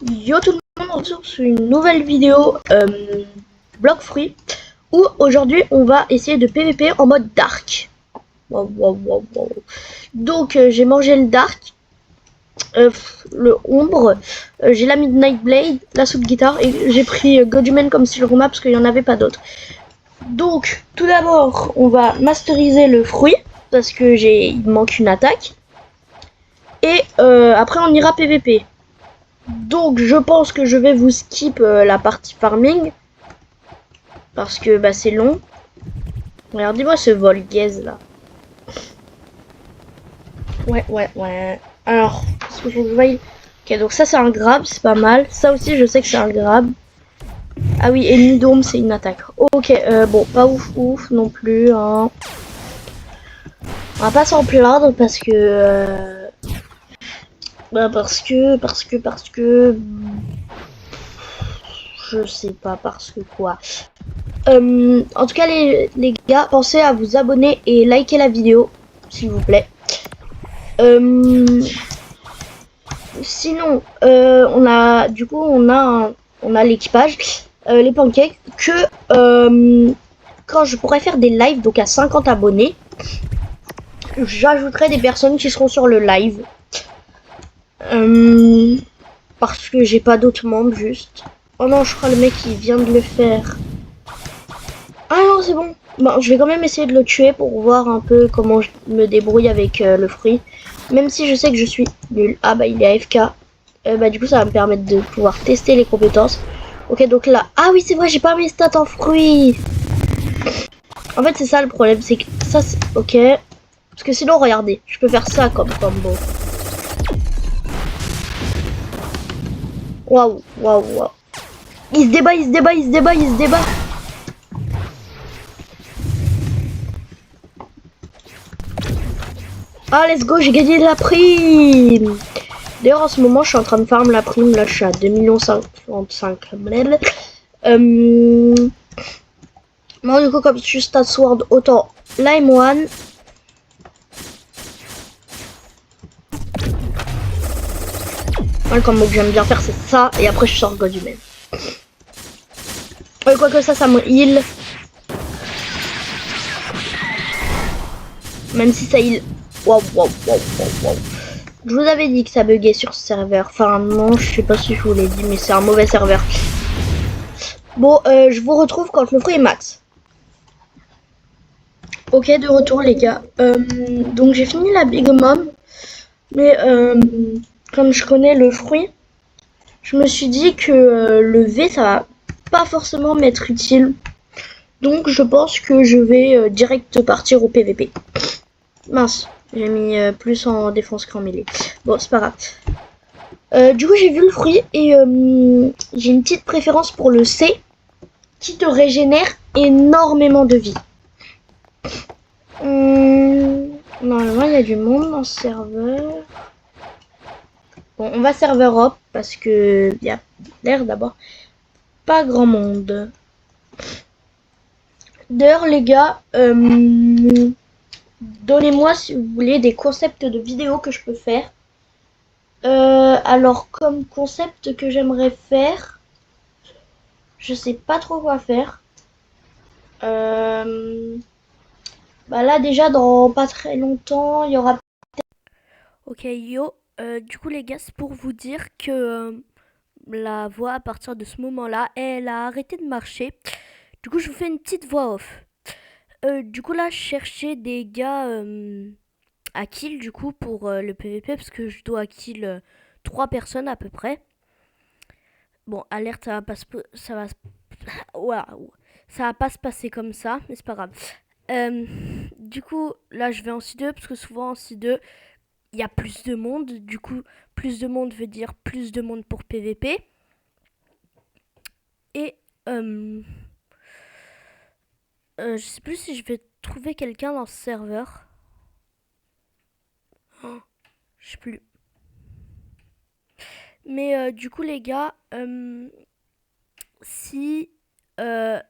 Yo tout le monde, on se retrouve sur une nouvelle vidéo bloc fruit où aujourd'hui on va essayer de PVP en mode dark. Wow, wow, wow, wow. Donc j'ai mangé le dark, le ombre, j'ai la midnight blade, la soupe guitare et j'ai pris Godumen comme style rouma parce qu'il n'y en avait pas d'autres. Donc tout d'abord on va masteriser le fruit parce que il manque une attaque et après on ira PVP. Donc je pense que je vais vous skip la partie farming parce que bah, c'est long. Regardez-moi ce Volgaise là. Ouais. Alors, est-ce qu'il faut que je voie. Ok, donc ça c'est un grab, c'est pas mal. Ça aussi je sais que c'est un grab. Ah oui, et Nidome c'est une attaque. Ok, bon, pas ouf non plus. Hein. On va pas s'en plaindre parce que... bah parce que... Je sais pas parce que quoi. En tout cas les gars, pensez à vous abonner et liker la vidéo, s'il vous plaît. Sinon, on a l'équipage, les pancakes, que quand je pourrais faire des lives, donc à 50 abonnés, j'ajouterai des personnes qui seront sur le live. Parce que j'ai pas d'autres membres, juste. Oh non, je crois le mec il vient de le faire. Ah non, c'est bon. Bon, je vais quand même essayer de le tuer pour voir un peu comment je me débrouille avec le fruit. Même si je sais que je suis nul. Ah bah il est AFK. Bah du coup ça va me permettre de pouvoir tester les compétences. Ok donc là. Ah oui c'est vrai j'ai pas mes stats en fruits. En fait c'est ça le problème. C'est que ça c'est... Ok. Parce que sinon regardez. Je peux faire ça comme combo. Waouh. Il se débat. Ah let's go j'ai gagné de la prime. D'ailleurs, en ce moment, je suis en train de farm la prime. Là, je suis à 2,55 millions. Moi, du coup, comme je suis stat sword, autant Lime One. Moi, le combo que j'aime bien faire, c'est ça. Et après, je sors God Human. Ouais, quoique ça me heal. Même si ça heal. Waouh. Je vous avais dit que ça buguait sur ce serveur. Enfin, non, je sais pas si je vous l'ai dit, mais c'est un mauvais serveur. Bon, je vous retrouve quand le fruit est max. Ok, de retour les gars. Donc j'ai fini la Big Mom, mais comme je connais le fruit, je me suis dit que le V ça va pas forcément m'être utile. Donc je pense que je vais direct partir au PVP. Mince, j'ai mis plus en défense qu'en mêlée. Bon, c'est pas grave. Du coup j'ai vu le fruit et j'ai une petite préférence pour le C qui te régénère énormément de vie. Normalement, il y a du monde dans ce serveur. Bon, on va serveur up parce que il y a l'air d'abord pas grand monde. D'ailleurs, les gars, donnez-moi si vous voulez des concepts de vidéos que je peux faire. Alors, comme concept que j'aimerais faire, je sais pas trop quoi faire. Bah là, déjà, dans pas très longtemps, il y aura. Ok, yo. Du coup, les gars, c'est pour vous dire que la voix, à partir de ce moment-là, elle a arrêté de marcher. Du coup, je vous fais une petite voix off. Du coup, là, je cherchais des gars à kill, du coup, pour le PVP, parce que je dois kill 3 personnes à peu près. Bon, alerte, waouh, ça va pas se passer comme ça, mais c'est pas grave. Du coup, là, je vais en C2, parce que souvent en C2, il y a plus de monde. Du coup, plus de monde veut dire plus de monde pour PVP. Et je sais plus si je vais trouver quelqu'un dans ce serveur. Oh, je sais plus. Mais du coup, les gars, si, euh,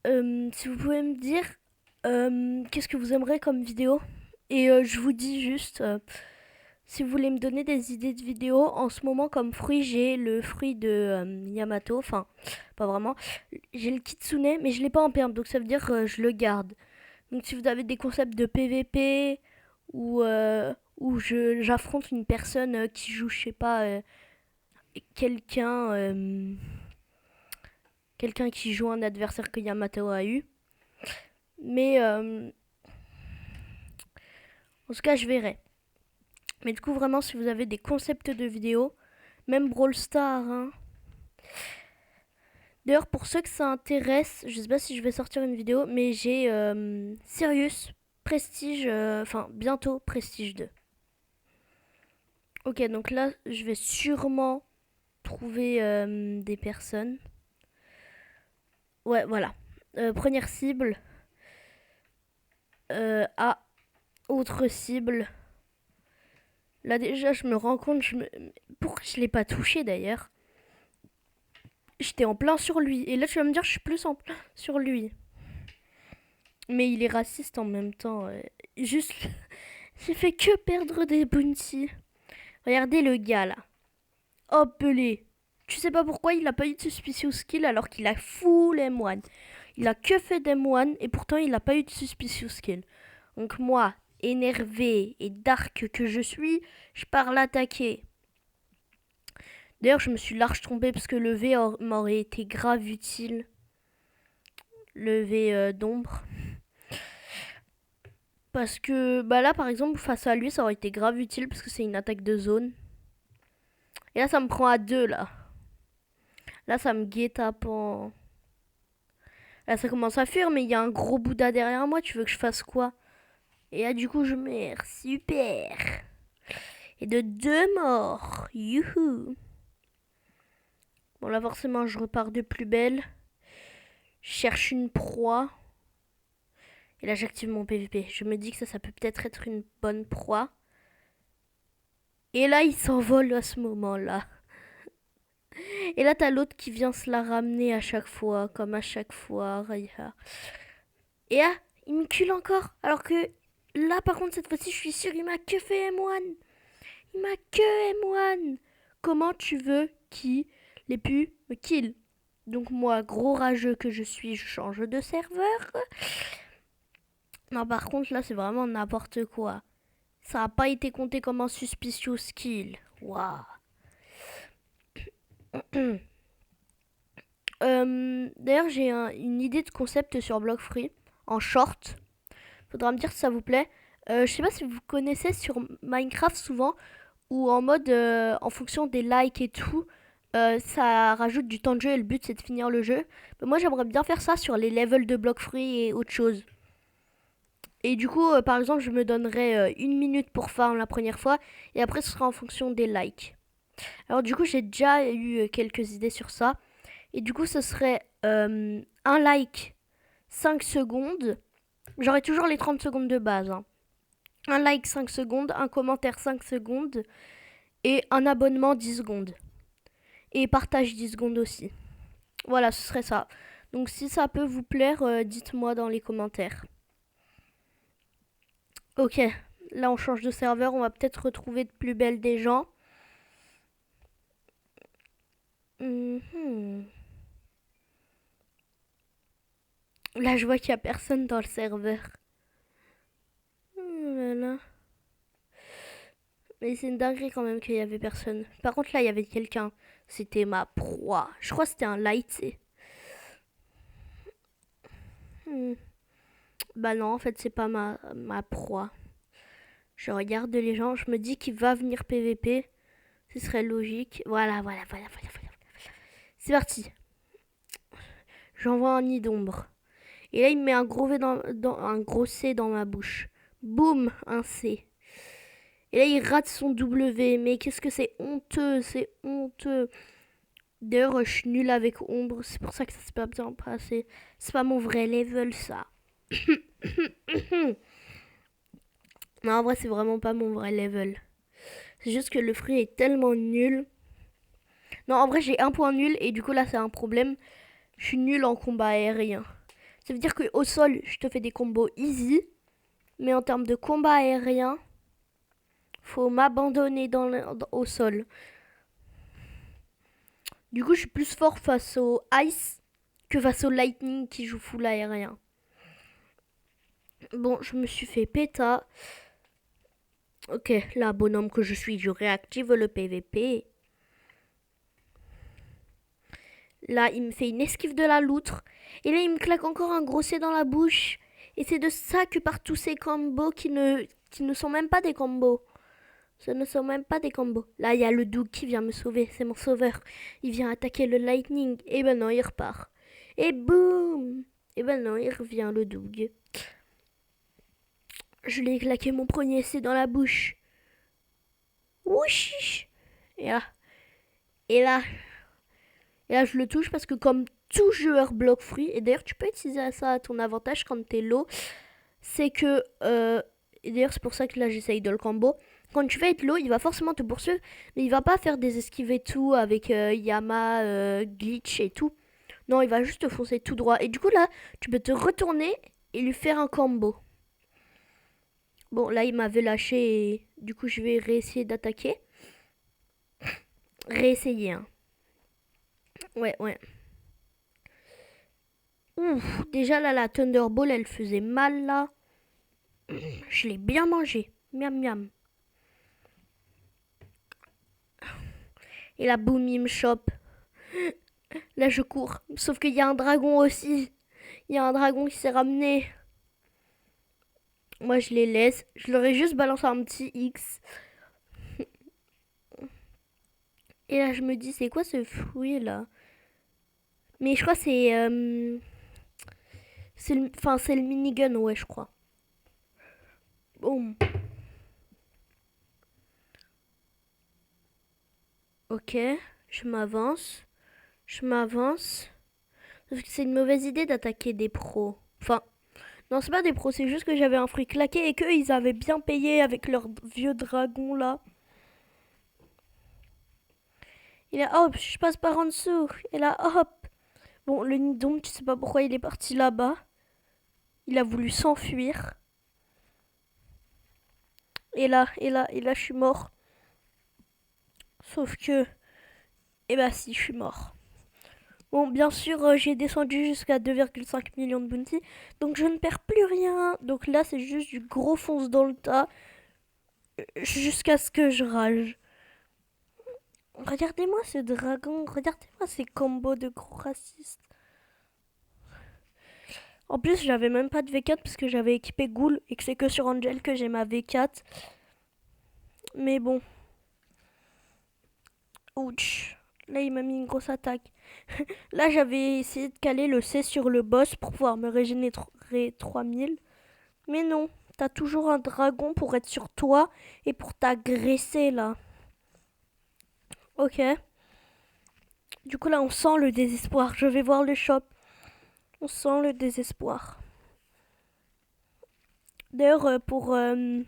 si vous pouvez me dire qu'est-ce que vous aimerez comme vidéo. Et je vous dis juste si vous voulez me donner des idées de vidéos, en ce moment comme fruit, j'ai le fruit de Yamato, enfin, pas vraiment. J'ai le kitsune, mais je l'ai pas en perme, donc ça veut dire que je le garde. Donc si vous avez des concepts de PVP ou j'affronte une personne qui joue, je sais pas, quelqu'un quelqu'un qui joue un adversaire que Yamato a eu. Mais en tout cas, je verrai. Mais du coup, vraiment, si vous avez des concepts de vidéos, même Brawl Stars, hein. D'ailleurs, pour ceux que ça intéresse, je sais pas si je vais sortir une vidéo, mais j'ai Sirius Prestige, enfin bientôt Prestige 2. Ok, donc là, je vais sûrement trouver des personnes. Ouais, voilà. Première cible. Autre cible. Là déjà, je me rends compte, pourquoi je l'ai pas touché d'ailleurs? J'étais en plein sur lui. Et là, tu vas me dire, je suis plus en plein sur lui. Mais il est raciste en même temps. Juste, j'ai fait que perdre des bounties. Regardez le gars là. Hop, pelé. Tu sais pas pourquoi il a pas eu de suspicious skill alors qu'il a full M1. Il a que fait d'M1 et pourtant il a pas eu de suspicious skill. Donc moi, énervé et dark que je suis, je pars l'attaquer. D'ailleurs, je me suis large trompé parce que le V m'aurait été grave utile. Le V d'ombre. Parce que bah là, par exemple, face à lui, ça aurait été grave utile parce que c'est une attaque de zone. Et là, ça me prend à 2 là. Là, ça me guet-apens en... Là, ça commence à fuir, mais il y a un gros Bouddha derrière moi. Tu veux que je fasse quoi? Et là, du coup, je meurs. Super. Et de 2 morts. Youhou. Bon, là, forcément, je repars de plus belle. Je cherche une proie. Et là, j'active mon PVP. Je me dis que ça peut peut-être être une bonne proie. Et là, il s'envole à ce moment-là. Et là, t'as l'autre qui vient se la ramener à chaque fois, comme à chaque fois. Et là, il me cule encore. Alors que là, par contre, cette fois-ci, je suis sûre, il m'a que fait M1. Il m'a que M1. Comment tu veux qu'il ait pu me kill? Donc moi, gros rageux que je suis, je change de serveur. Non, par contre, là, c'est vraiment n'importe quoi. Ça n'a pas été compté comme un suspicious kill. Waouh. D'ailleurs, j'ai une idée de concept sur Blockfree en short. Faudra me dire si ça vous plaît. Je sais pas si vous connaissez sur Minecraft souvent, ou en mode en fonction des likes et tout, ça rajoute du temps de jeu et le but c'est de finir le jeu. Mais moi j'aimerais bien faire ça sur les levels de Blockfree et autre chose. Et du coup, par exemple, je me donnerais 1 minute pour farm la première fois et après ce sera en fonction des likes. Alors du coup, j'ai déjà eu quelques idées sur ça. Et du coup, ce serait un like 5 secondes. J'aurai toujours les 30 secondes de base. Hein. Un like 5 secondes, un commentaire 5 secondes et un abonnement 10 secondes. Et partage 10 secondes aussi. Voilà, ce serait ça. Donc si ça peut vous plaire, dites-moi dans les commentaires. Ok, là on change de serveur, on va peut-être retrouver de plus belles des gens. Là je vois qu'il n'y a personne dans le serveur. Là. Mais c'est une dinguerie quand même qu'il y avait personne. Par contre là il y avait quelqu'un. C'était ma proie. Je crois que c'était un light. Bah non, en fait c'est pas ma proie. Je regarde les gens, je me dis qu'il va venir PVP. Ce serait logique. Voilà. C'est parti. J'envoie un nid d'ombre. Et là, il me met un gros un gros C dans ma bouche. Boum, un C. Et là, il rate son W. Mais qu'est-ce que c'est honteux, c'est honteux. D'ailleurs, je suis nulle avec ombre. C'est pour ça que ça s'est pas bien passé. C'est pas mon vrai level, ça. Non, en vrai, c'est vraiment pas mon vrai level. C'est juste que le fruit est tellement nul. Non, en vrai, j'ai un point nul. Et du coup, là, c'est un problème. Je suis nul en combat aérien. Ça veut dire qu'au sol, je te fais des combos easy. Mais en termes de combat aérien, Faut m'abandonner au sol. Du coup, je suis plus fort face au Ice que face au Lightning qui joue full aérien. Bon, je me suis fait péta. Ok, là, bonhomme que je suis, je réactive le PVP. Là, il me fait une esquive de la loutre. Et là, il me claque encore un gros C dans la bouche. Et c'est de ça que partent tous ces combos qui ne sont même pas des combos. Ce ne sont même pas des combos. Là, il y a le Doug qui vient me sauver. C'est mon sauveur. Il vient attaquer le Lightning. Et ben non, il repart. Et boum. Et ben non, il revient le Doug. Je l'ai claqué mon premier C dans la bouche. Ouch. Et là. Et là. Et là, je le touche parce que comme tout joueur block free, et d'ailleurs, tu peux utiliser ça à ton avantage quand t'es low, c'est que... et d'ailleurs, c'est pour ça que là, j'essaye de le combo. Quand tu vas être low, il va forcément te poursuivre, mais il va pas faire des esquives et tout avec Yama, glitch et tout. Non, il va juste te foncer tout droit. Et du coup, là, tu peux te retourner et lui faire un combo. Bon, là, il m'avait lâché et du coup, je vais réessayer d'attaquer. Réessayer, hein. Ouais. Ouf, déjà là, la Thunderball, elle faisait mal là. Je l'ai bien mangé. Miam miam. Et là, boum, il me chope. Là, je cours. Sauf qu'il y a un dragon aussi. Il y a un dragon qui s'est ramené. Moi, je les laisse. Je leur ai juste balancé un petit X. Et là, je me dis, c'est quoi ce fruit là? Mais je crois que c'est... c'est le minigun, ouais, je crois. Boum. Ok, je m'avance. Sauf que c'est une mauvaise idée d'attaquer des pros. Enfin, non, c'est pas des pros, c'est juste que j'avais un fruit claqué et qu'eux, ils avaient bien payé avec leur vieux dragon là. Et là, hop, je passe par en dessous. Et là, hop. Bon, le Nidom, tu sais pas pourquoi il est parti là-bas. Il a voulu s'enfuir. Et là, je suis mort. Sauf que... Eh bah si, je suis mort. Bon, bien sûr, j'ai descendu jusqu'à 2,5 millions de bounty. Donc je ne perds plus rien. Donc là, c'est juste du gros fonce dans le tas. Jusqu'à ce que je rage. Regardez-moi ce dragon. Regardez-moi ces combos de gros racistes. En plus, j'avais même pas de V4 parce que j'avais équipé Ghoul. Et que c'est que sur Angel que j'ai ma V4. Mais bon. Ouch. Là, il m'a mis une grosse attaque. Là, j'avais essayé de caler le C sur le boss pour pouvoir me régénérer 3000. Mais non, t'as toujours un dragon pour être sur toi et pour t'agresser, là. Ok. Du coup, là, on sent le désespoir. Je vais voir le shop. On sent le désespoir. D'ailleurs, comment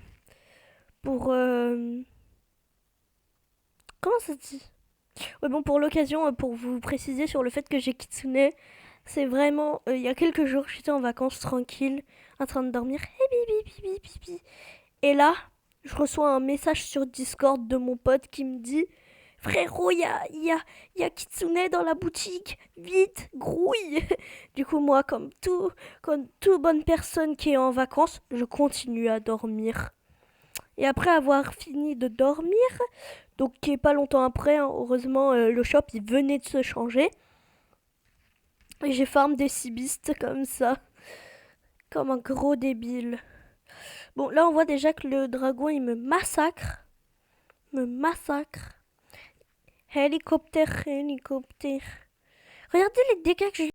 ça se dit? Ouais, bon, pour l'occasion, pour vous préciser sur le fait que j'ai Kitsune, c'est vraiment... il y a quelques jours, j'étais en vacances tranquille, en train de dormir. Et là, je reçois un message sur Discord de mon pote qui me dit... Frérot, il y a Kitsune dans la boutique. Vite, grouille. Du coup, moi, comme toute bonne personne qui est en vacances, je continue à dormir. Et après avoir fini de dormir, donc qui est pas longtemps après, hein, heureusement, le shop, il venait de se changer. Et j'ai farm des cibistes comme ça. Comme un gros débile. Bon, là, on voit déjà que le dragon, il me massacre. Hélicoptère. Regardez les dégâts que j'ai